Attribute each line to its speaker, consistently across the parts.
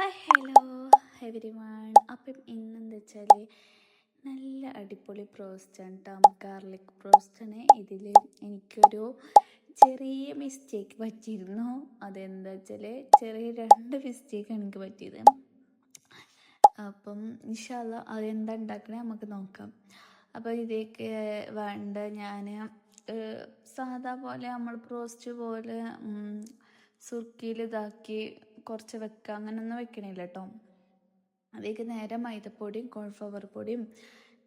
Speaker 1: Hi hello every one. അപ്പം ഇന്നെന്താ വെച്ചാൽ നല്ല അടിപൊളി പ്രോസ്റ്റാണ് കേട്ടോ. ഗാർലിക് പ്രോസ്റ്റാണ്. ഇതിൽ എനിക്കൊരു ചെറിയ മിസ്റ്റേക്ക് പറ്റിയിരുന്നു. അതെന്താ വെച്ചാൽ ചെറിയ 2 മിസ്റ്റേക്കാണ് എനിക്ക് പറ്റിയത്. അപ്പം ഇൻഷാ അല്ലാ അതെന്താ ഉണ്ടാക്കണേ നമുക്ക് നോക്കാം. അപ്പോൾ ഇതിലേക്ക് വേണ്ട ഞാൻ സാധാ പോലെ നമ്മൾ പ്രോസ്റ്റ് പോലെ സുർക്കിയിൽ ഇതാക്കി കുറച്ച് വെക്കുക അങ്ങനെയൊന്നും വെക്കണില്ല കേട്ടോ. അതിലേക്ക് നേരെ മൈദപ്പൊടിയും കോൺഫ്ലവർ പൊടിയും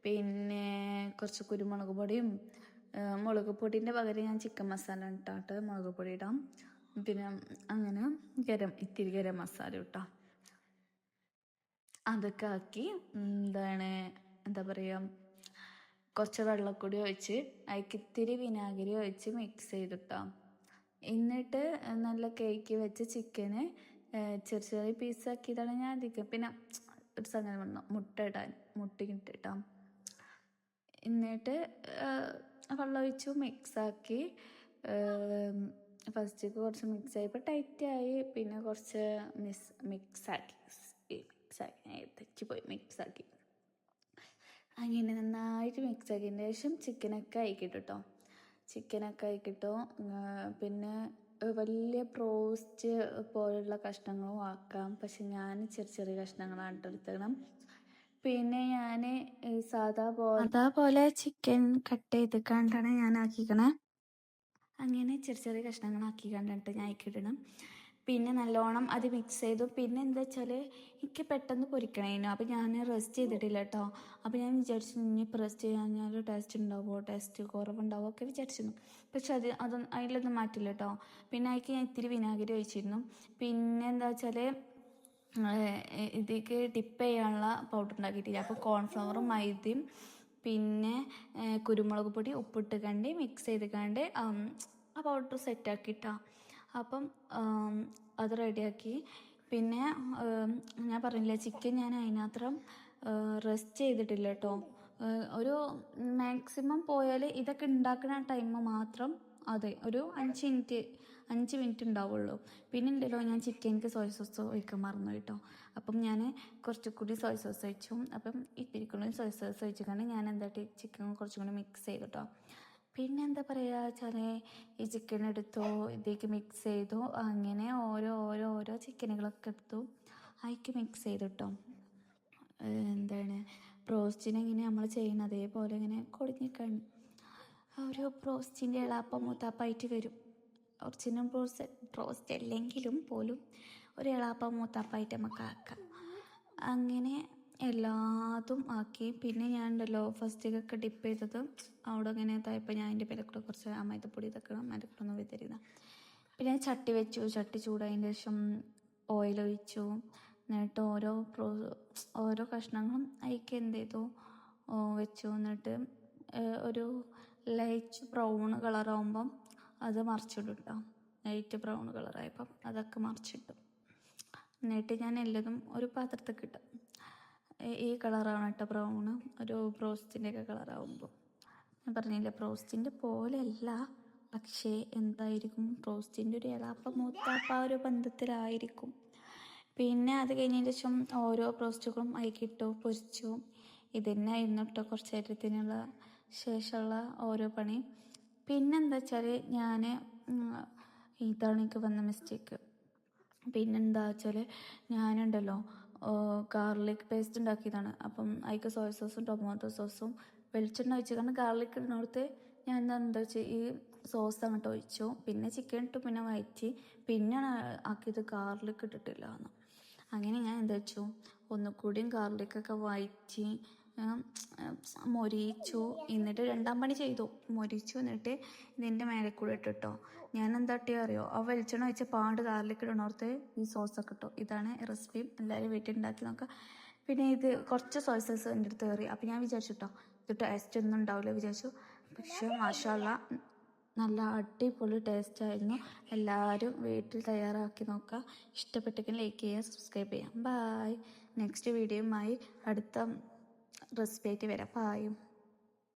Speaker 1: പിന്നെ കുറച്ച് കുരുമുളക് പൊടിയും മുളക് പൊടിൻ്റെ പകരം ഞാൻ ചിക്കൻ മസാല ഇട്ടാട്ട് മുളക് പൊടി ഇടാം. പിന്നെ അങ്ങനെ ഇത്തിരി ഗരം മസാല ഇട്ടാം. അതൊക്കെ ആക്കി എന്താ പറയുക, കുറച്ച് വെള്ളപ്പൊടി ഒഴിച്ച് അതിലേക്ക് ഇത്തിരി വിനാഗിരി ഒഴിച്ച് മിക്സ് ചെയ്തിട്ടാം. എന്നിട്ട് നല്ല കേക്ക് വെച്ച് ചിക്കന് ചെറിയ ചെറിയ പീസാക്കിയതാണ് ഞാൻ അധികം. പിന്നെ ഒരു സംഗതി വന്നു മുട്ടയിട്ടിട്ടാം. എന്നിട്ട് വെള്ളം ഒഴിച്ചു മിക്സാക്കി. ഫസ്റ്റേക്ക് കുറച്ച് മിക്സായപ്പോൾ ടൈറ്റായി. പിന്നെ കുറച്ച് മിക്സാക്കി മിക്സാക്കി അങ്ങനെ നന്നായിട്ട് മിക്സാക്കിയതിന് ശേഷം ചിക്കനൊക്കെ ആയിക്കിട്ടോ. പിന്നെ വലിയ പ്രോസ്റ്റ് പോലുള്ള കഷ്ണങ്ങളും ആക്കാം. പക്ഷെ ഞാൻ ചെറിയ ചെറിയ കഷ്ണങ്ങളാണ് എടുത്തണം. പിന്നെ ഞാൻ സാധാ പോലെ ചിക്കൻ കട്ട് ചെയ്ത് കണ്ടാണ് ഞാൻ ആക്കിക്കണേ. അങ്ങനെ ചെറിയ ചെറിയ കഷ്ണങ്ങളാക്കി കണ്ടിട്ട് ഞാൻ ആക്കിയിടണം. പിന്നെ നല്ലോണം അത് മിക്സ് ചെയ്തു. പിന്നെ എന്താ വെച്ചാൽ എനിക്ക് പെട്ടെന്ന് പൊരിക്കണേനു. അപ്പോൾ ഞാൻ റെസ്റ്റ് ചെയ്തിട്ടില്ല കേട്ടോ. അപ്പോൾ ഞാൻ വിചാരിച്ചു ഇനി റെസ്റ്റ് ചെയ്യാഞ്ഞാൽ ടേസ്റ്റ് കുറവുണ്ടാവുമോ ഒക്കെ വിചാരിച്ചിരുന്നു. പക്ഷെ അതിലൊന്നും മാറ്റില്ല കേട്ടോ. പിന്നെ അതിലേക്ക് ഞാൻ ഇത്തിരി വിനാഗിരി ഒഴിച്ചിരുന്നു. പിന്നെ എന്താ വെച്ചാൽ ഇതിലേക്ക് ഡിപ്പ് ചെയ്യാനുള്ള പൗഡർ ഉണ്ടാക്കിയിട്ടില്ല. അപ്പോൾ കോൺഫ്ലവറും മൈദയും പിന്നെ കുരുമുളക് പൊടി ഉപ്പിട്ട് കണ്ട് മിക്സ് ചെയ്ത് കണ്ട് ആ പൗഡർ സെറ്റാക്കിയിട്ടാ. അപ്പം അത് റെഡിയാക്കി. പിന്നെ ഞാൻ പറഞ്ഞില്ലേ ചിക്കൻ ഞാൻ അതിനകത്രം റെസ്റ്റ് ചെയ്തിട്ടില്ല കേട്ടോ. ഒരു മാക്സിമം പോയാൽ ഇതൊക്കെ ഉണ്ടാക്കുന്ന ടൈം മാത്രം അതെ ഒരു 5 മിനിറ്റ് ഉണ്ടാവുള്ളൂ. പിന്നെ ഉണ്ടല്ലോ ഞാൻ ചിക്കനിക്ക് സോയ സോസ് ഒഴിക്കാൻ മറന്നു കേട്ടോ. അപ്പം ഞാൻ കുറച്ചുകൂടി സോയ സോസ് ഒഴിച്ചു. അപ്പം ഇത്തിരിക്കൂടി സോയ സോസ് ഒഴിച്ചിട്ടാണ് ഞാൻ ചിക്കൻ കുറച്ചും കൂടി മിക്സ് ചെയ്തു കേട്ടോ. പിന്നെ എന്താ പറയുക വെച്ചാൽ ഈ ചിക്കൻ എടുത്തു, ഇതിലേക്ക് മിക്സ് ചെയ്തു. അങ്ങനെ ഓരോ ചിക്കനുകളൊക്കെ എടുത്തു അതിലേക്ക് മിക്സ് ചെയ്തു കേട്ടോ. പ്രോസ്റ്റിനെങ്ങനെ നമ്മൾ ചെയ്യുന്ന അതേപോലെ ഇങ്ങനെ കൊടിഞ്ഞിക്കണ്ട് ഒരു പ്രോസ്റ്റിൻ്റെ എളാപ്പം മൂത്താപ്പായിട്ട് വരും. ഒറിജിനൽ പ്രോസ്റ്റ് അല്ലെങ്കിലും പോലും ഒരു എളാപ്പം മൂത്താപ്പായിട്ട് നമുക്ക് ആക്കാം. അങ്ങനെ എല്ലാതും ആക്കി. പിന്നെ ഞാൻ ഉണ്ടല്ലോ ഫസ്റ്റൊക്കെ ഡിപ്പ് ചെയ്തത് അവിടെ അങ്ങനെ ഇതായപ്പോൾ ഞാൻ അതിൻ്റെ പേരെ കൂടെ കുറച്ച് മൈദപ്പൊടി ഇതൊക്കെ മൈദപ്പൊടി വിതരുന്ന. പിന്നെ ചട്ടി വെച്ചു. ചട്ടി ചൂടായതിന് ശേഷം ഓയിൽ ഒഴിച്ചു. എന്നിട്ട് ഓരോ കഷ്ണങ്ങളും അതിലേക്ക് എന്ത് ചെയ്തു വെച്ചു. എന്നിട്ട് ഒരു ലൈറ്റ് ബ്രൗൺ കളറാകുമ്പം അത് മറിച്ചിടും കേട്ടോ. ലൈറ്റ് ബ്രൗൺ കളറായപ്പം അതൊക്കെ മറിച്ചിട്ടു. എന്നിട്ട് ഞാൻ എല്ലതും ഒരു പാത്രത്തിൽ ഇട്ടു. ഈ കളറാണ് കേട്ടോ ബ്രൗണ്, ഒരു ബ്രോസ്റ്റിൻ്റെയൊക്കെ കളറാകുമ്പോൾ. ഞാൻ പറഞ്ഞില്ല പ്രോസ്റ്റിൻ്റെ പോലെയല്ല, പക്ഷേ എന്തായിരിക്കും പ്രോസ്റ്റിൻ്റെ ഒരു എളാപ്പ മൂത്താപ്പ ഒരു ബന്ധത്തിലായിരിക്കും. പിന്നെ അത് കഴിഞ്ഞതിന് ശേഷം ഓരോ പ്രോസ്റ്റുകളും അതിക്കിട്ടു പൊരിച്ചു. ഇതന്നെ ആയിരുന്നു കേട്ടോ കുറച്ച് നേരത്തിനുള്ള ശേഷമുള്ള ഓരോ പണി. പിന്നെന്താ വെച്ചാൽ ഇതാണ് എനിക്ക് വന്ന മിസ്റ്റേക്ക്. പിന്നെന്താ വെച്ചാൽ ഞാനുണ്ടല്ലോ ഗാർലിക് പേസ്റ്റ് ഉണ്ടാക്കിയതാണ്. അപ്പം അതിലേക്ക് സോയ സോസും ടൊമാറ്റോ സോസും വെളിച്ചെണ്ണ ഒഴിച്ച് കാരണം ഗാർലിക് ഇടുന്നിടത്ത് ഞാൻ എന്താ വെച്ചാൽ ഈ സോസ് അങ്ങോട്ട് ഒഴിച്ചു. പിന്നെ ചിക്കൻ ഇട്ടു, പിന്നെ വഴറ്റി. പിന്നെ ആക്കിയത് ഗാർലിക് ഇട്ടിട്ടില്ല എന്ന്. അങ്ങനെ ഞാൻ എന്താ വെച്ചു ഒന്നുകൂടിയും ഗാർലിക്കൊക്കെ വഴറ്റി മൊരിയിച്ചു. എന്നിട്ട് 2ാം പണി ചെയ്തു. മൊരിച്ചു. എന്നിട്ട് ഇതിൻ്റെ മേലെ കൂടെ ഇട്ടിട്ടോ. ഞാൻ എന്താ അറിയോ, ആ വെളിച്ചെണ്ണ വെച്ച് പാണ്ട് ഗാർലിക്ക് ഇടണോർത്ത് ഈ സോസൊക്കെ ഇട്ടു. ഇതാണ് റെസിപ്പി. എല്ലാവരും വീട്ടിൽ ഉണ്ടാക്കി നോക്കാം. പിന്നെ ഇത് കുറച്ച് സോയ സോസ് എൻ്റെ അടുത്ത് കയറി. അപ്പം ഞാൻ വിചാരിച്ചു കേട്ടോ ഇത് ടേസ്റ്റ് ഒന്നും ഉണ്ടാവില്ല വിചാരിച്ചു. പക്ഷേ മാഷാ അല്ലാ നല്ല അടിപൊളി ടേസ്റ്റായിരുന്നു. എല്ലാവരും വീട്ടിൽ തയ്യാറാക്കി നോക്കുക. ഇഷ്ടപ്പെട്ടെങ്കിൽ ലൈക്ക് ചെയ്യുക, സബ്സ്ക്രൈബ് ചെയ്യാം. ബായ്. നെക്സ്റ്റ് വീഡിയോയുമായി അടുത്ത റെസിപ്പി ആയിട്ട് വരാം. ബായ്.